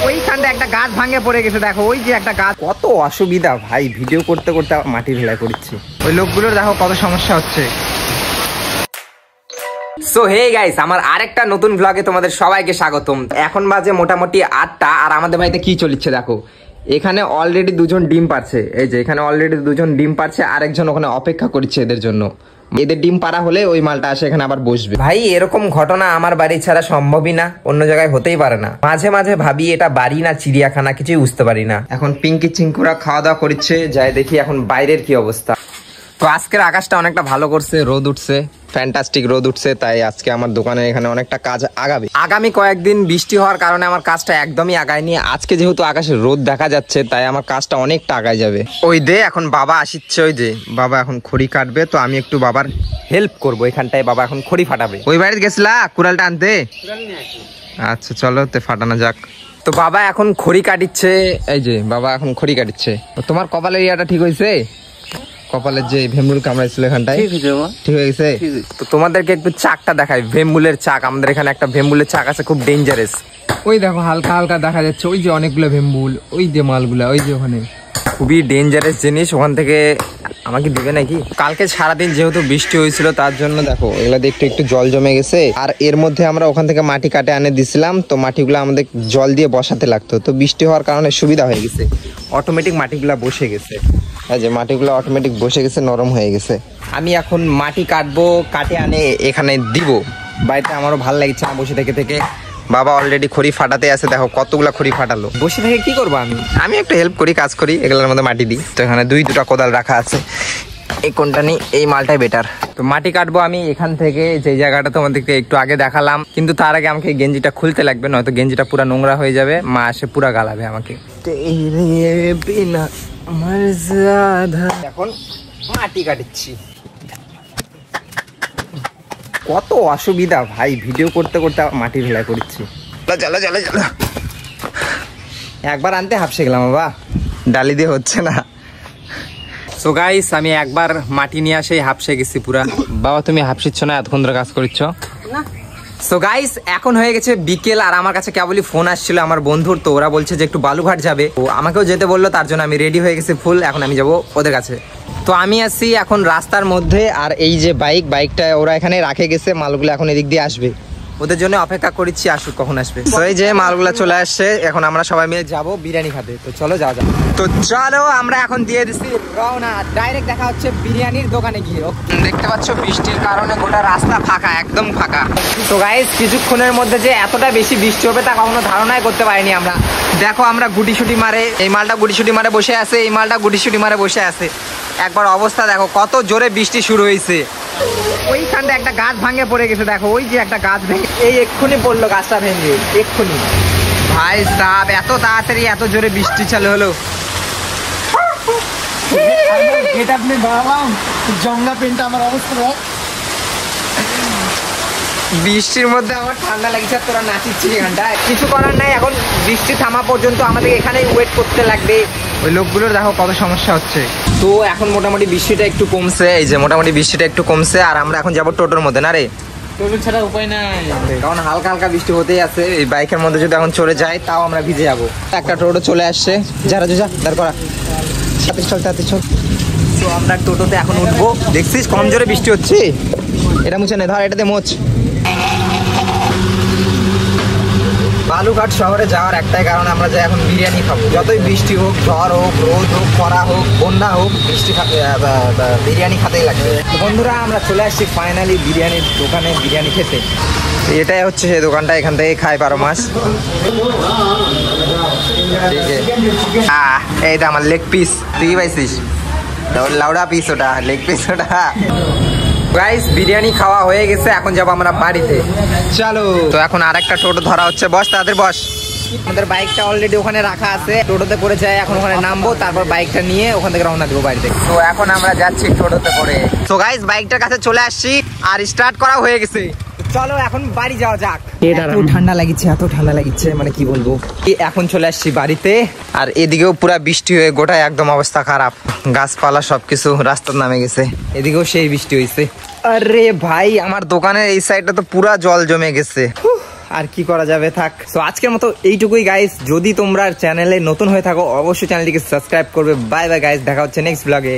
ওইখানটা একটা গাছ ভাঙে পড়ে গেছে, দেখো ওই যে একটা গাছ। কত অসুবিধা ভাই, ভিডিও করতে করতে মাটি ঢেলাই করছি। ওই লোকগুলোর দেখো কত সমস্যা হচ্ছে। সো হে গাইস, আমার আরেকটা নতুন ব্লগে তোমাদের সবাইকে স্বাগতম। এখন বাজে মোটামুটি 8টা, আর আমাদের বাড়িতে কি চলছে দেখো। এখানে অলরেডি দুজন ডিম পারছে, এই যে এখানে অলরেডি দুজন ডিম পারছে, আরেকজন ওখানে অপেক্ষা করছে এদের জন্য। এদের ডিম পাড়া হলে ওই মালটা আসে এখানে আবার বসবে। ভাই এরকম ঘটনা আমার বাড়ি ছাড়া সম্ভবই না, অন্য জায়গায় হতেই পারে না। মাঝে মাঝে ভাবি এটা বাড়ি না চিড়িয়াখানা, কিছুই বুঝতে পারি না। এখন পিঙ্কি চিঙ্কুরা খাওয়া দাওয়া করছে, যাই দেখি এখন বাইরের কি অবস্থা। তো আজকের আকাশটা অনেকটা ভালো করছে, রোদ উঠছে, ফ্যান্টাস্টিক রোদ উঠছে, তাই আজকে আমার দোকানে এখানে অনেকটা কাজ আগাবে। আগামী কয়েকদিন বৃষ্টি হওয়ার কারণে আমার কাজটা একদমই আগায়নি। আজকে যেহেতু আকাশে রোদ দেখা যাচ্ছে, তাই আমার কাজটা অনেকটা আগায় যাবে। ওই দে এখন বাবা আসিচ্ছে, ওই যে বাবা এখন খড়ি কাটবে, তো আমি একটু বাবার হেল্প করবো এখানটায়। বাবা এখন খড়ি ফাটাবে। ওই বাড়িতে গেছিলা কুড়ালটা আনতে? আচ্ছা চলো তে ফাটানো যাক। তো বাবা এখন খড়ি কাটিচ্ছে, এই যে বাবা এখন খড়ি কাটিচ্ছে। তোমার কপালের ইয়াটা ঠিক হয়েছে? কপালের যে ভেমরুল কামড়াইছিল এখানটায় ঠিক হয়ে গেছে? তো তোমাদেরকে একটু চাকটা দেখাই, ভেমরুলের চাক। আমাদের এখানে একটা ভেমরুলের চাক আছে, খুব ডেঞ্জারাস। ওই দেখো হালকা হালকা দেখা যাচ্ছে, ওই যে অনেকগুলো ভেমরুল, ওই যে মালগুলা, ওই যে ওখানে খুবই ডেঞ্জারাস জিনিস। ওখান থেকে আমাকে দিবে নাকি? কালকে সারাদিন যেহেতু বৃষ্টি হয়েছিল, তার জন্য দেখো এগুলা দেখতে একটু জল জমে গেছে। আর এর মধ্যে আমরা ওখান থেকে মাটি কাটে আনে দিছিলাম, তো মাটিগুলো আমাদের জল দিয়ে বসাতে লাগতো। তো বৃষ্টি হওয়ার কারণে সুবিধা হয়ে গেছে, অটোমেটিক মাটিগুলা বসে গেছে। যে মাটিগুলো অটোমেটিক বসে গেছে, নরম হয়ে গেছে। আমি এখন মাটি কাটবো, কাটে আনে এখানে দিব। বাড়িতে আমারও ভালো লাগছে না বসে থেকে থেকে। বাবা অলরেডি খড়ি ফাটাতে আছে, দেখো কতগুলা খড়ি ফাটালো। বসে থেকে কি করবো, আমি একটু হেল্প করি, কাজ করি, এগুলোর মধ্যে মাটি দিই। তো এখানে দুটা কোদাল রাখা আছে, এই কোনটা নেই, এই মালটাই বেটার। তো মাটি কাটবো আমি এখান থেকে, যে জায়গাটা তোমাদেরকে একটু আগে দেখালাম। কিন্তু তার আগে আমাকে গেঞ্জিটা খুলতে লাগবে, নয়তো গেঞ্জিটা পুরা নোংরা হয়ে যাবে, মা এসে পুরা গালাবে আমাকে। এখন মাটি কাটছি। কত অসুবিধা ভাই, ভিডিও করতে করতে মাটি ঢেলাই করছি। চলো চলো চলো, একবার আনতে হাফসে গেলাম বাবা, ডালি দিয়ে হচ্ছে না। সো গাইস, আমি একবার মাটি নিয়ে আসে হাফসে গেছি পুরা। বাবা তুমি হাফসিচ্ছ না, এতক্ষণ ধরে কাজ করছ না। সো গাইস, এখন হয়ে গেছে বিকেল, আর আমার কাছে কেবলই ফোন আসছিল আমার বন্ধুর। তো ওরা বলছে যে একটু বালুঘাট যাবে, তো আমাকেও যেতে বললো, তার জন্য আমি রেডি হয়ে গেছি ফুল। এখন আমি যাব ওদের কাছে। তো আমি আসছি এখন রাস্তার মধ্যে, আর এই যে বাইকটা ওরা এখানে রাখে গেছে, মালগুলো এখন এদিক দিয়ে আসবে। ওদের জন্য অপেক্ষা করছি, আসুক কখন আসবে। তো এই যে মালগুলা চলে আসছে, এখন আমরা সবাই মিলে যাবো বিরিয়ানি খাতে। তো চলো যাওয়া যাক। তো চলো আমরা এখন দিয়ে দিচ্ছি রওনা, ডাইরেক্ট দেখা হচ্ছে বিরিয়ানির দোকানে গিয়ে। দেখতে পাচ্ছ বৃষ্টির কারণে গোটা রাস্তা ফাঁকা, একদম ফাঁকা। তো গাইস, কিছুক্ষণের মধ্যে যে এতটা বেশি বৃষ্টি হবে তা কখনো ধারণাই করতে পারিনি আমরা। দেখো আমরা গুটিসুটি মারে, এই মালটা গুটিসুটি মারে বসে আছে, এই মালটা গুটিসুটি মারে বসে আছে। একবার অবস্থা দেখো, কত জোরে বৃষ্টি শুরু হয়েছে। ওইখানটা একটা গাছ ভাঙে পড়ে গেছে, দেখো ওই যে একটা গাছ ভেঙে, এই এক্ষুনি পড়লো গাছটা ভেঙে, এক্ষুনি। ভাই সাহেব, এত তাড়াতাড়ি এত জোরে বৃষ্টি চালু হলো। এটা আপনি বাড়ালাম জঙ্গা পেনটা, আমার অবস্থা বৃষ্টির মধ্যে আমার ঠান্ডা লাগছে, তোরা নাচিচ্ছি এখানটায়। কিছু করার নাই, এখন বৃষ্টি থামা পর্যন্ত আমাদের এখানেই ওয়েট করতে লাগবে। ওই লোকগুলোর দেখো কত সমস্যা হচ্ছে। তো এখন মোটামুটি বৃষ্টিটা একটু কমছে, এই যে মোটামুটি বৃষ্টিটা একটু কমছে। আর আমরা এখন যাবো টোটোর মধ্যে, না রে টোটো ছাড়া উপায় নাই, কারণ হালকা হালকা বৃষ্টি হতেই আছে। এই বাইকের মধ্যে যদি এখন চলে যায়, তাও আমরা ভিজে যাবো। একটা টোটো চলে আসছে, যারা যা দাঁড় করা, সাথে চল তাতে চল। তো আমরা টোটোতে এখন উঠবো। দেখছিস কম জোরে বৃষ্টি হচ্ছে, এটা মুছে নে, ধর এটাতে মোচ। বালুঘাট শহরে যাওয়ার একটাই কারণ, আমরা যাই এখন বিরিয়ানি খাবো। যতই বৃষ্টি হোক, ঝড় হোক, রোদ হোক, খরা হোক, বন্যা হোক, বিরিয়ানি খেতেই লাগবে। তো বন্ধুরা, আমরা চলে আসছি ফাইনালি বিরিয়ানির দোকানে বিরিয়ানি খেতে। এটাই হচ্ছে সেই দোকানটা, এখান থেকে খাই 12 মাস। এই তো আমার লেগ পিস, তুই পাইছিস লাউডা পিস, ওটা লেগ পিস ওটা। গাইস, বিরিয়ানি খাওয়া হয়ে গেছে, এখন যাবো আমরা বাড়িতে। চলো। তো এখন আরেকটা টোটো ধরা হচ্ছে, বস তাদের বস। আমাদের বাইকটা অলরেডি ওখানে রাখা আছে, টোটোতে করে যাই, এখন ওখানে নামবো, তারপর বাইকটা নিয়ে ওখান থেকে রওনা দেবো বাড়িতে। তো এখন আমরা যাচ্ছি টোটোতে করে। তো গাইস, বাইকটার কাছে চলে আসছি, আর স্টার্ট করা হয়ে গেছে। চলো এখন বাড়ি যাওয়া যাক। এত ঠান্ডা লাগিচ্ছে, এত ঠান্ডা লাগিচ্ছে, মানে কি বলবো। এখন চলে আসছি বাড়িতে, আর এদিকেও পুরা বৃষ্টি হয়ে গোটা একদম অবস্থা খারাপ, গাছপালা সবকিছু রাস্তার নামে গেছে। এদিকেও সেই বৃষ্টি হয়েছে। আরে ভাই, আমার দোকানের এই সাইডটা তো পুরা জল জমে গেছে। আর কি করা যাবে, থাক। সো আজকের মতো এইটুকুই গাইস। যদি তোমরা চ্যানেলে নতুন হয়ে থাকো অবশ্যই চ্যানেলটিকে সাবস্ক্রাইব করবে। বাই বাই গাইস, দেখা হচ্ছে নেক্সট ব্লগে।